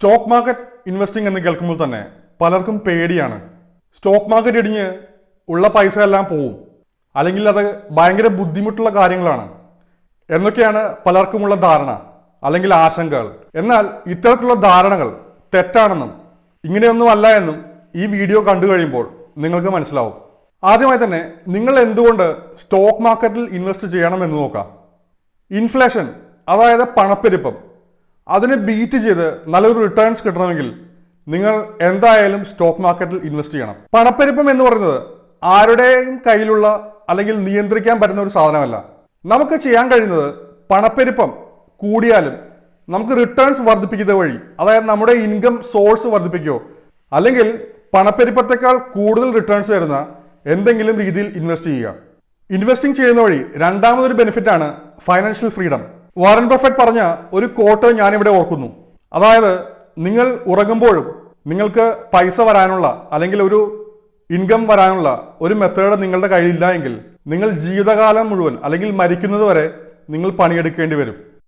Stock market investing എന്ന് കേൾക്കുമ്പോൾ തന്നെ പലർക്കും പേടിയാണ്. സ്റ്റോക്ക് മാർക്കറ്റ് ഇടിഞ്ഞ് ഉള്ള പൈസ എല്ലാം പോവും, അല്ലെങ്കിൽ അത് ഭയങ്കര ബുദ്ധിമുട്ടുള്ള കാര്യങ്ങളാണ് എന്നൊക്കെയാണ് പലർക്കുമുള്ള ധാരണ അല്ലെങ്കിൽ ആശങ്കകൾ. എന്നാൽ ഇത്തരത്തിലുള്ള ധാരണകൾ തെറ്റാണെന്നും ഇങ്ങനെയൊന്നും അല്ല എന്നും ഈ വീഡിയോ കണ്ടു കഴിയുമ്പോൾ നിങ്ങൾക്ക് മനസ്സിലാവും. ആദ്യമായി തന്നെ നിങ്ങൾ എന്തുകൊണ്ട് സ്റ്റോക്ക് മാർക്കറ്റിൽ ഇൻവെസ്റ്റ് ചെയ്യണമെന്ന് നോക്കാം. ഇൻഫ്ലേഷൻ, അതായത് പണപ്പെരുപ്പം, അതിനെ ബീറ്റ് ചെയ്ത് നല്ലൊരു റിട്ടേൺസ് കിട്ടണമെങ്കിൽ നിങ്ങൾ എന്തായാലും സ്റ്റോക്ക് മാർക്കറ്റിൽ ഇൻവെസ്റ്റ് ചെയ്യണം. പണപ്പെരുപ്പം എന്ന് പറയുന്നത് ആരുടെയും കയ്യിലുള്ള അല്ലെങ്കിൽ നിയന്ത്രിക്കാൻ പറ്റുന്ന ഒരു സാധനമല്ല. നമുക്ക് ചെയ്യാൻ കഴിയുന്നത് പണപ്പെരുപ്പം കൂടിയാലും നമുക്ക് റിട്ടേൺസ് വർദ്ധിപ്പിക്കുന്നത് വഴി, അതായത് നമ്മുടെ ഇൻകം സോഴ്സ് വർദ്ധിപ്പിക്കുകയോ അല്ലെങ്കിൽ പണപ്പെരുപ്പത്തെക്കാൾ കൂടുതൽ റിട്ടേൺസ് തരുന്ന എന്തെങ്കിലും രീതിയിൽ ഇൻവെസ്റ്റ് ചെയ്യുക. ഇൻവെസ്റ്റിംഗ് ചെയ്യുന്ന വഴി രണ്ടാമതൊരു ബെനിഫിറ്റാണ് ഫൈനാൻഷ്യൽ ഫ്രീഡം. വാറൻ ബഫറ്റ് പറഞ്ഞ ഒരു കോട്ട് ഞാനിവിടെ ഓർക്കുന്നു. അതായത് നിങ്ങൾ ഉറങ്ങുമ്പോഴും നിങ്ങൾക്ക് പൈസ വരാനുള്ള അല്ലെങ്കിൽ ഒരു ഇൻകം വരാനുള്ള ഒരു മെത്തേഡ് നിങ്ങളുടെ കയ്യിലില്ല എങ്കിൽ നിങ്ങൾ ജീവിതകാലം മുഴുവൻ അല്ലെങ്കിൽ മരിക്കുന്നത് വരെ നിങ്ങൾ പണിയെടുക്കേണ്ടി വരും.